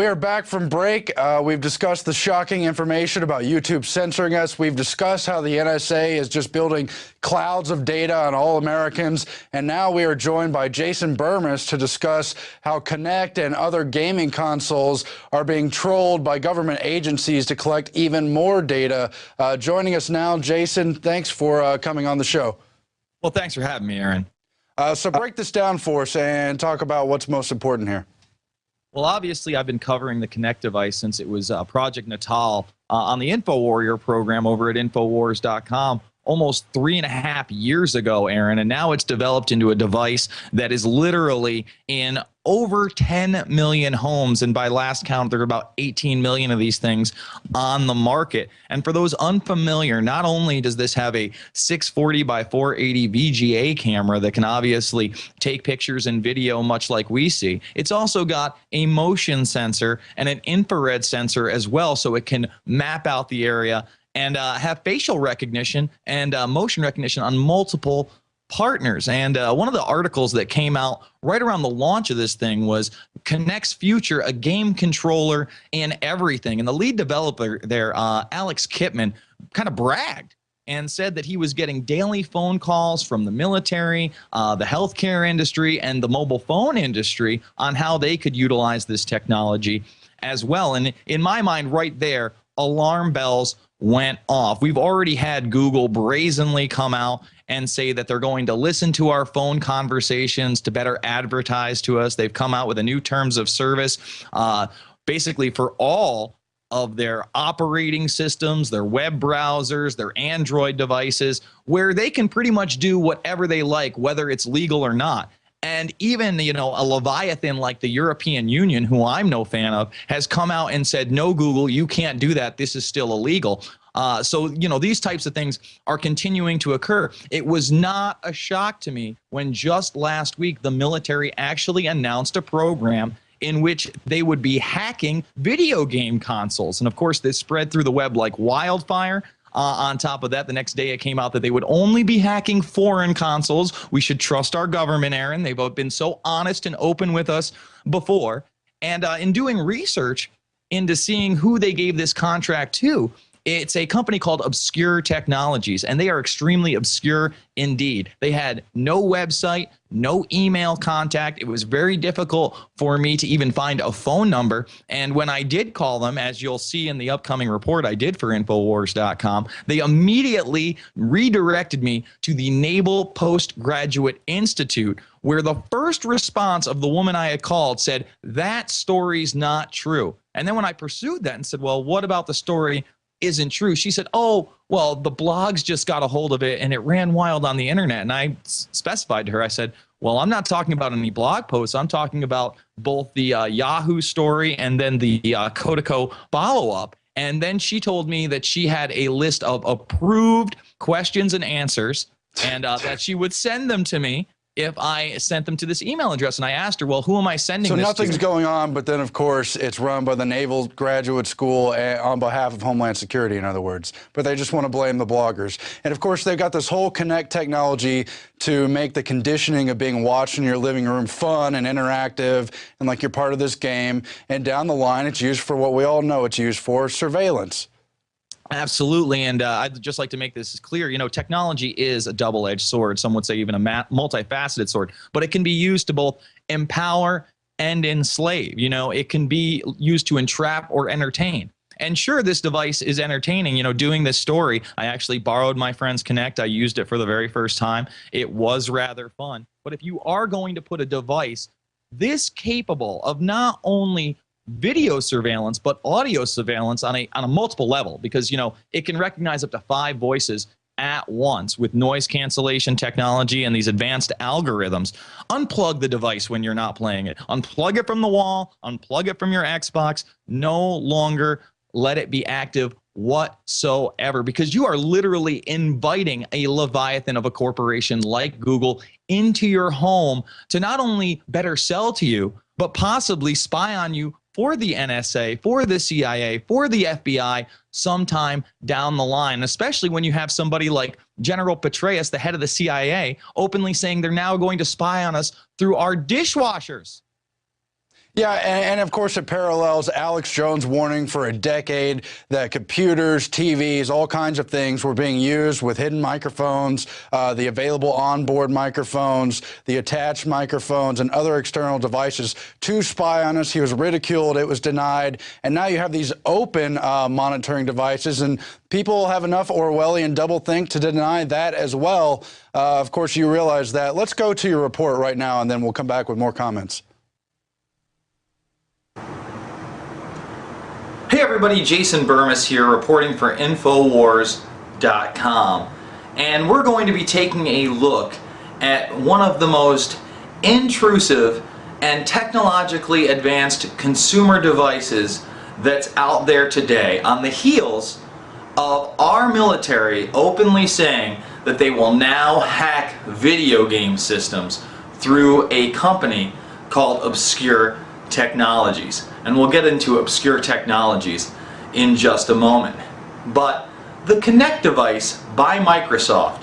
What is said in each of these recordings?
We are back from break. We've discussed the shocking information about YouTube censoring us. We've discussed how the NSA is just building clouds of data on all Americans. And now we are joined by Jason Bermas to discuss how Kinect and other gaming consoles are being trolled by government agencies to collect even more data. Joining us now, Jason, thanks for coming on the show. Well, thanks for having me, Aaron. So break this down for us and talk about what's most important here. Well, obviously, I've been covering the Kinect device since it was Project Natal on the InfoWarrior program over at Infowars.com almost 3.5 years ago, Aaron, and now it's developed into a device that is literally in over 10 million homes, and by last count, there are about 18 million of these things on the market. And for those unfamiliar, not only does this have a 640 by 480 VGA camera that can obviously take pictures and video much like we see, it's also got a motion sensor and an infrared sensor as well, so it can map out the area and have facial recognition and motion recognition on multiple partners. And one of the articles that came out right around the launch of this thing was Kinect's future, a game controller and everything. And the lead developer there, Alex Kipman, kind of bragged and said that he was getting daily phone calls from the military, the healthcare industry, and the mobile phone industry on how they could utilize this technology as well. And in my mind, right there, alarm bells went off. We've already had Google brazenly come out and say that they're going to listen to our phone conversations to better advertise to us. They've come out with a new terms of service, basically for all of their operating systems, their web browsers, their Android devices, where they can pretty much do whatever they like, whether it's legal or not. And even, you know, a Leviathan like the European Union, who I'm no fan of, has come out and said, no, Google, you can't do that. This is still illegal. So, you know, these types of things are continuing to occur. It was not a shock to me when just last week the military actually announced a program in which they would be hacking video game consoles. And of course, this spread through the web like wildfire. On top of that, the next day it came out that they would only be hacking foreign consoles. We should trust our government, Aaron. They've been so honest and open with us before. And in doing research into seeing who they gave this contract to, it's a company called Obscure Technologies, and they are extremely obscure indeed. They had no website, no email contact. It was very difficult for me to even find a phone number. And when I did call them, as you'll see in the upcoming report I did for Infowars.com, they immediately redirected me to the Naval Postgraduate Institute, where the first response of the woman I had called said, that story's not true. And then when I pursued that and said, well, what about the story isn't true? She said, oh, well, the blogs just got a hold of it and it ran wild on the internet. And I specified to her, I said, well, I'm not talking about any blog posts. I'm talking about both the Yahoo story and then the Kotaku follow-up. And then she told me that she had a list of approved questions and answers and that she would send them to me if I sent them to this email address. And I asked her, well, who am I sending this to? So nothing's going on, but then, of course, it's run by the Naval Graduate School on behalf of Homeland Security, in other words. But they just want to blame the bloggers. And, of course, they've got this whole Kinect technology to make the conditioning of being watched in your living room fun and interactive and like you're part of this game. And down the line, it's used for what we all know it's used for, surveillance. Absolutely, and I'd just like to make this clear. You know, technology is a double-edged sword. Some would say even a multifaceted sword, but it can be used to both empower and enslave. You know, it can be used to entrap or entertain. And sure, this device is entertaining. You know, doing this story, I actually borrowed my friend's Kinect. I used it for the very first time. It was rather fun. But if you are going to put a device this capable of not only video surveillance, but audio surveillance on a multiple level, because, you know, it can recognize up to 5 voices at once with noise cancellation technology and these advanced algorithms. Unplug the device when you're not playing it. Unplug it from the wall, unplug it from your Xbox. No longer let it be active whatsoever, because you are literally inviting a Leviathan of a corporation like Google into your home to not only better sell to you, but possibly spy on you for the NSA, for the CIA, for the FBI sometime down the line, especially when you have somebody like General Petraeus, the head of the CIA, openly saying they're now going to spy on us through our dishwashers. Yeah, and of course it parallels Alex Jones' warning for a decade that computers, TVs, all kinds of things were being used with hidden microphones, the available onboard microphones, the attached microphones, and other external devices to spy on us. He was ridiculed, it was denied, and now you have these open monitoring devices, and people have enough Orwellian doublethink to deny that as well. Of course, you realize that. Let's go to your report right now, and then we'll come back with more comments. Hey everybody, Jason Bermas here reporting for Infowars.com, and we're going to be taking a look at one of the most intrusive and technologically advanced consumer devices that's out there today, on the heels of our military openly saying that they will now hack video game systems through a company called Obscure Technologies. And we'll get into Obscure Technologies in just a moment. But the Kinect device by Microsoft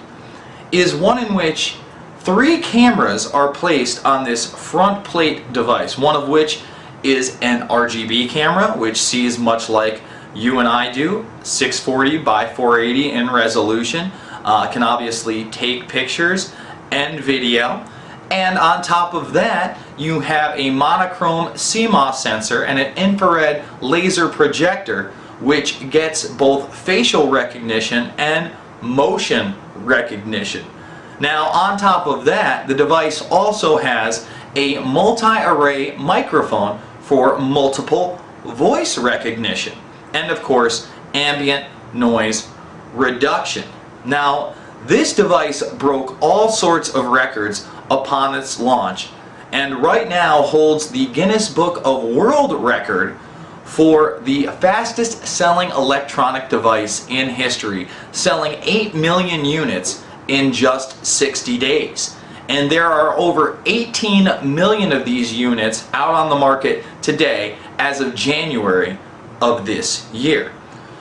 is one in which 3 cameras are placed on this front plate device, one of which is an RGB camera, which sees much like you and I do, 640 by 480 in resolution, can obviously take pictures and video. And on top of that, you have a monochrome CMOS sensor and an infrared laser projector, which gets both facial recognition and motion recognition. Now, on top of that, the device also has a multi-array microphone for multiple voice recognition, and of course, ambient noise reduction. Now, this device broke all sorts of records upon its launch, and right now holds the Guinness Book of World Record for the fastest selling electronic device in history, selling 8 million units in just 60 days. And there are over 18 million of these units out on the market today as of January of this year.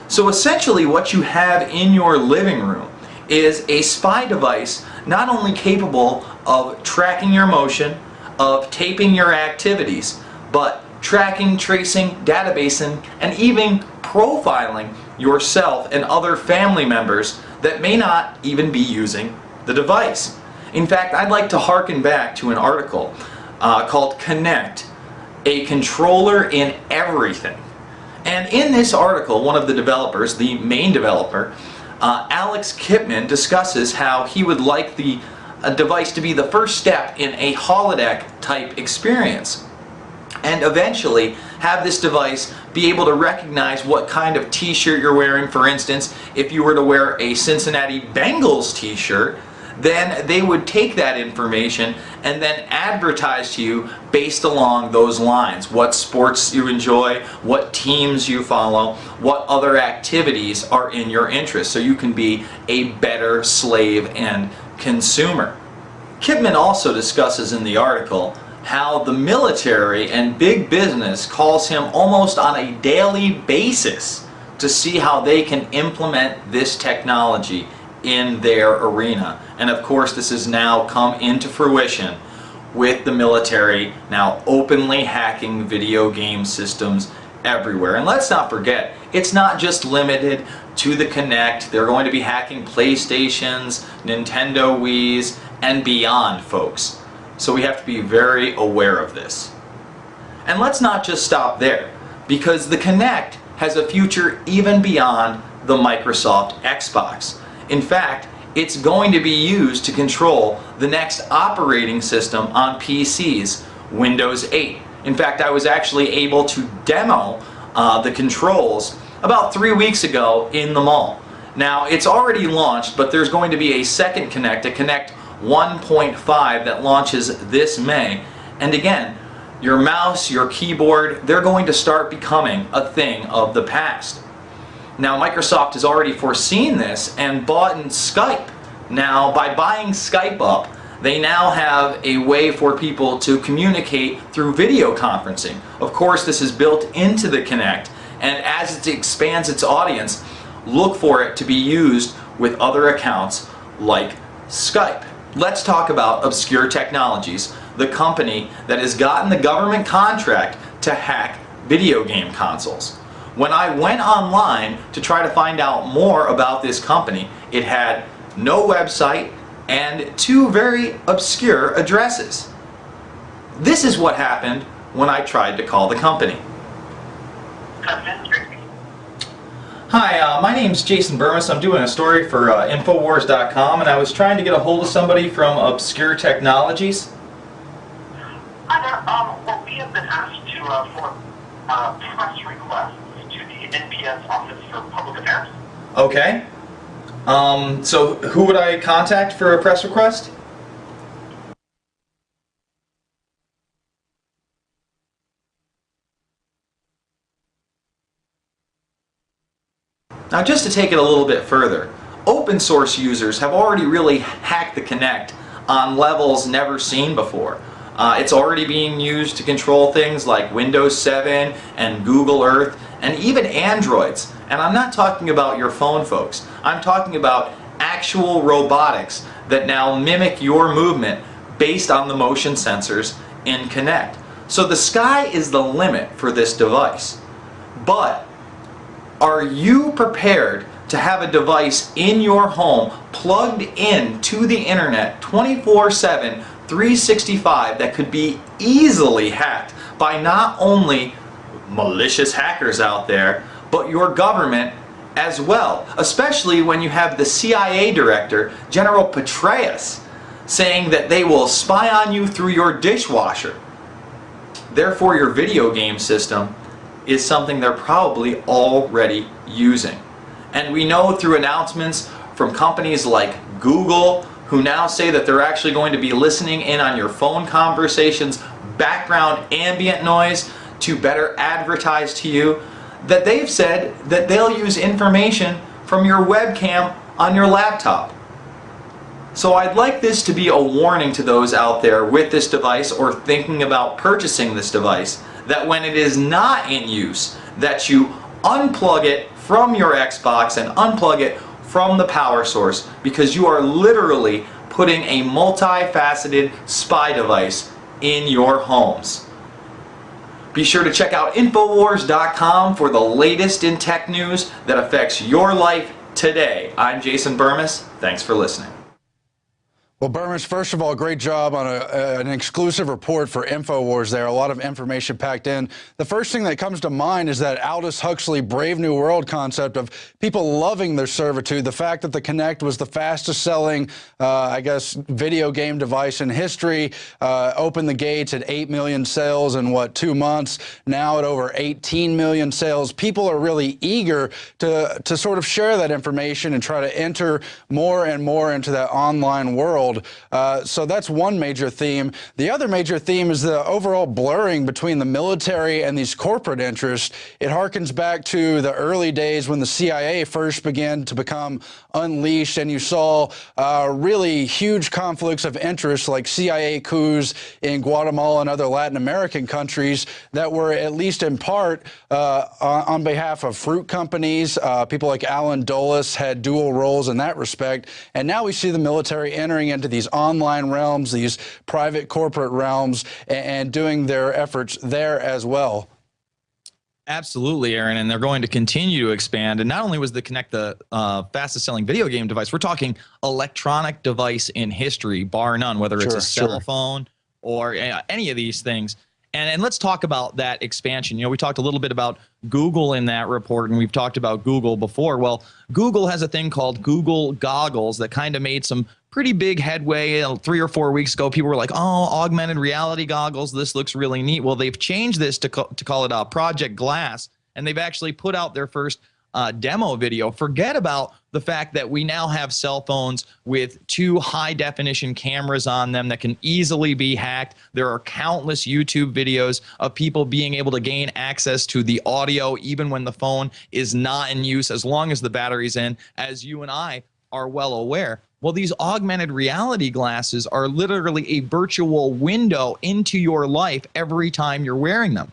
So essentially what you have in your living room is a spy device not only capable of tracking your motion, of taping your activities, but tracking, tracing, databasing, and even profiling yourself and other family members that may not even be using the device. In fact, I'd like to harken back to an article called Kinect, a controller in everything. And in this article, one of the developers, the main developer, Alex Kipman, discusses how he would like the device to be the first step in a holodeck type experience, and eventually have this device be able to recognize what kind of t-shirt you're wearing. For instance, if you were to wear a Cincinnati Bengals t-shirt, then they would take that information and then advertise to you based along those lines. What sports you enjoy, what teams you follow, what other activities are in your interest, so you can be a better slave and consumer. Kipman also discusses in the article how the military and big business calls him almost on a daily basis to see how they can implement this technology in their arena. And of course, this has now come into fruition with the military now openly hacking video game systems everywhere. And let's not forget, it's not just limited to the Kinect. They're going to be hacking PlayStations, Nintendo Wii's, and beyond, folks. So we have to be very aware of this. And let's not just stop there, because the Kinect has a future even beyond the Microsoft Xbox. In fact, it's going to be used to control the next operating system on PCs, Windows 8. In fact, I was actually able to demo the controls about 3 weeks ago in the mall. Now, it's already launched, but there's going to be a second Kinect, a Kinect 1.5 that launches this May. And again, your mouse, your keyboard, they're going to start becoming a thing of the past. Now, Microsoft has already foreseen this and bought in Skype. Now, by buying Skype up, they now have a way for people to communicate through video conferencing. Of course, this is built into the Kinect, and as it expands its audience, look for it to be used with other accounts like Skype. Let's talk about Obscure Technologies, the company that has gotten the government contract to hack video game consoles. When I went online to try to find out more about this company, it had no website and two very obscure addresses. This is what happened when I tried to call the company. Hi, my name's Jason Bermas. I'm doing a story for Infowars.com, and I was trying to get a hold of somebody from Obscure Technologies. Hi there. Well, we have been asked to for press requests to the NPS Office for Public Affairs. Okay. So who would I contact for a press request? Now, just to take it a little bit further, open source users have already really hacked the Kinect on levels never seen before. It's already being used to control things like Windows 7 and Google Earth and even Androids. And I'm not talking about your phone, folks. I'm talking about actual robotics that now mimic your movement based on the motion sensors in Kinect. So the sky is the limit for this device. But are you prepared to have a device in your home plugged in to the internet 24/7, 365 that could be easily hacked by not only malicious hackers out there, but your government as well? Especially when you have the CIA director, General Petraeus, saying that they will spy on you through your dishwasher. Therefore, your video game system is something they're probably already using. And we know through announcements from companies like Google, who now say that they're actually going to be listening in on your phone conversations, background ambient noise, to better advertise to you, that they've said that they'll use information from your webcam on your laptop. So I'd like this to be a warning to those out there with this device or thinking about purchasing this device, that when it is not in use, that you unplug it from your Xbox and unplug it from the power source, because you are literally putting a multifaceted spy device in your homes. Be sure to check out Infowars.com for the latest in tech news that affects your life today. I'm Jason Bermas. Thanks for listening. Well, Bermas, first of all, great job on an exclusive report for InfoWars there. A lot of information packed in. The first thing that comes to mind is that Aldous Huxley Brave New World concept of people loving their servitude. The fact that the Kinect was the fastest selling, I guess, video game device in history, opened the gates at 8 million sales in, 2 months, now at over 18 million sales. People are really eager to sort of share that information and try to enter more and more into that online world. So that's one major theme. The other major theme is the overall blurring between the military and these corporate interests. It harkens back to the early days when the CIA first began to become unleashed, and you saw really huge conflicts of interest, like CIA coups in Guatemala and other Latin American countries that were, at least in part, on behalf of fruit companies. People like Alan Dulles had dual roles in that respect. And now we see the military entering into these online realms, these private corporate realms, and doing their efforts there as well. Absolutely, Aaron, and they're going to continue to expand. And not only was the Kinect the fastest selling video game device, we're talking electronic device in history, bar none, whether it's a cell phone or any of these things. And let's talk about that expansion. You know, we talked a little bit about Google in that report, and we've talked about Google before. Well, Google has a thing called Google Goggles that kind of made some pretty big headway 3 or 4 weeks ago. People were like, oh, augmented reality goggles, this looks really neat. Well, they've changed this to call it Project Glass, and they've actually put out their first demo video. Forget about the fact that we now have cell phones with 2 high-definition cameras on them that can easily be hacked. There are countless YouTube videos of people being able to gain access to the audio even when the phone is not in use, as long as the battery's in, as you and I are well aware. Well, these augmented reality glasses are literally a virtual window into your life every time you're wearing them.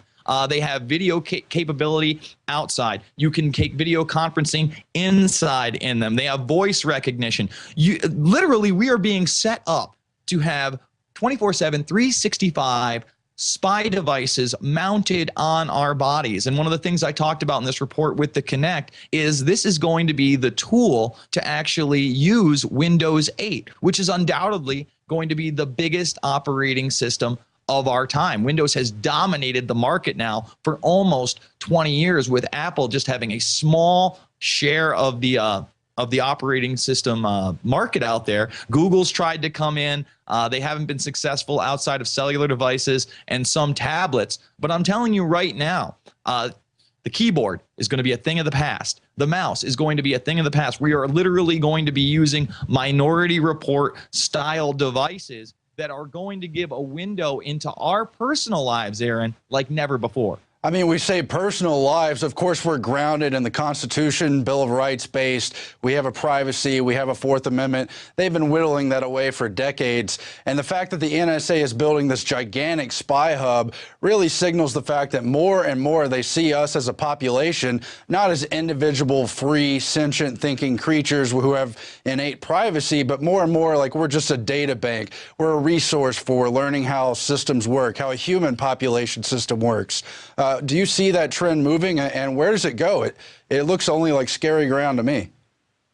They have video capability outside. You can take video conferencing inside in them. They have voice recognition. Literally, we are being set up to have 24/7, 365 spy devices mounted on our bodies. And one of the things I talked about in this report with the Kinect is this is going to be the tool to actually use Windows 8, which is undoubtedly going to be the biggest operating system of our time. Windows has dominated the market now for almost 20 years, with Apple just having a small share of the operating system market out there. Google's tried to come in. They haven't been successful outside of cellular devices and some tablets. But I'm telling you right now, the keyboard is going to be a thing of the past. The mouse is going to be a thing of the past. We are literally going to be using Minority Report style devices that are going to give a window into our personal lives, Aaron, like never before. I mean, we say personal lives. Of course, we're grounded in the Constitution, Bill of Rights based. We have a privacy. We have a Fourth Amendment. They've been whittling that away for decades. And the fact that the NSA is building this gigantic spy hub really signals the fact that more and more they see us as a population, not as individual, free, sentient thinking creatures who have innate privacy, but more and more like we're just a data bank. We're a resource for learning how systems work, how a human population system works. Do you see that trend moving, and where does it go? It looks only like scary ground to me.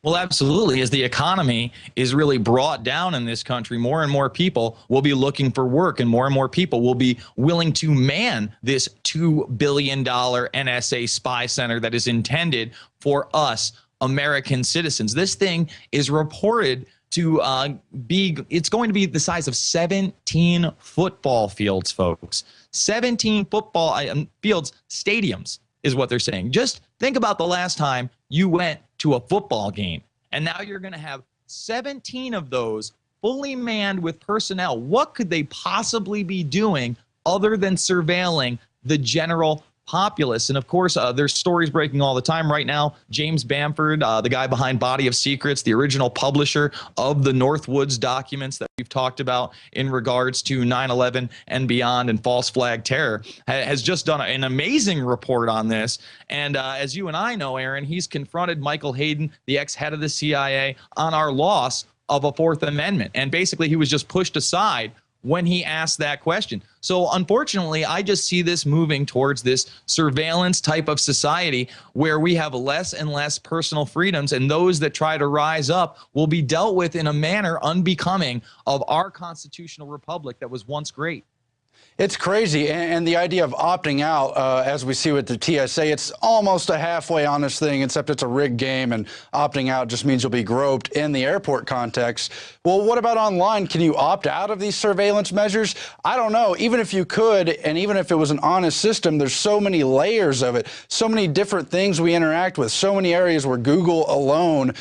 Well, absolutely. As the economy is really brought down in this country, more and more people will be looking for work, and more people will be willing to man this $2 billion NSA spy center that is intended for us American citizens. This thing is reported to it's going to be the size of 17 football fields, folks. 17 football fields, stadiums is what they're saying. Just think about the last time you went to a football game, and now you're going to have 17 of those fully manned with personnel. What could they possibly be doing other than surveilling the general populace? And of course, there's stories breaking all the time right now. James Bamford, the guy behind Body of Secrets, the original publisher of the Northwoods documents that we've talked about in regards to 9/11 and beyond and false flag terror, has just done an amazing report on this. And as you and I know, Aaron, he's confronted Michael Hayden, the ex-head of the CIA, on our loss of a Fourth Amendment. And basically, he was just pushed aside when he asked that question. So unfortunately, I just see this moving towards this surveillance type of society where we have less and less personal freedoms, and those that try to rise up will be dealt with in a manner unbecoming of our constitutional republic that was once great. It's crazy, and the idea of opting out, as we see with the TSA, it's almost a halfway honest thing, except it's a rigged game, and opting out just means you'll be groped in the airport context. Well, what about online? Can you opt out of these surveillance measures? I don't know. Even if you could, and even if it was an honest system, there's so many layers of it, so many different things we interact with, so many areas where Google alone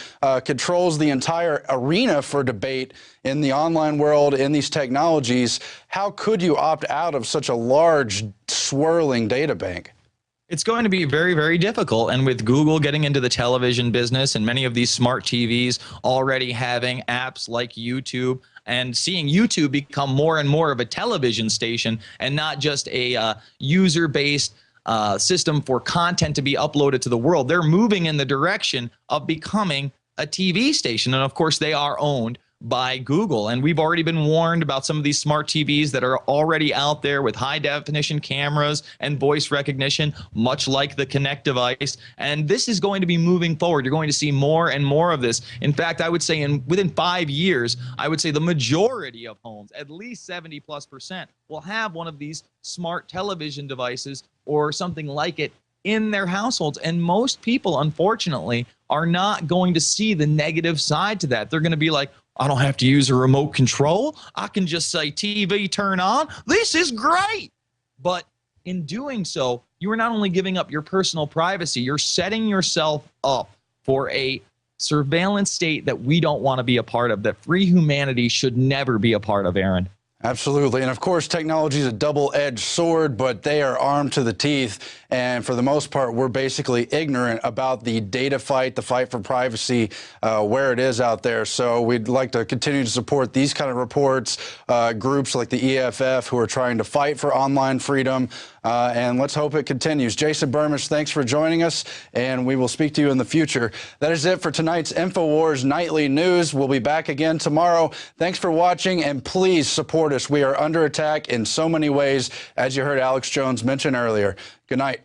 controls the entire arena for debate in the online world, in these technologies. How could you opt out of such a large, swirling data bank? It's going to be very, very difficult. And with Google getting into the television business and many of these smart TVs already having apps like YouTube, and seeing YouTube become more and more of a television station and not just a user-based system for content to be uploaded to the world, they're moving in the direction of becoming a TV station. And of course, they are owned by Google. And we've already been warned about some of these smart TVs that are already out there with high definition cameras and voice recognition, much like the Kinect device. And this is going to be moving forward. You're going to see more and more of this. In fact, I would say within 5 years, I would say the majority of homes, at least 70+%, will have one of these smart television devices or something like it in their households. And most people, unfortunately, are not going to see the negative side to that. They're going to be like, I don't have to use a remote control. I can just say TV turn on. This is great. But in doing so, you are not only giving up your personal privacy, you're setting yourself up for a surveillance state that we don't want to be a part of, that free humanity should never be a part of, Aaron. Absolutely. And of course, technology is a double-edged sword, but they are armed to the teeth. And for the most part, we're basically ignorant about the data fight, the fight for privacy, where it is out there. So we'd like to continue to support these kind of reports, groups like the EFF who are trying to fight for online freedom. and let's hope it continues. Jason Bermas, thanks for joining us, and we will speak to you in the future. That is it for tonight's InfoWars Nightly News. We'll be back again tomorrow. Thanks for watching, and please support us. We are under attack in so many ways, as you heard Alex Jones mention earlier. Good night.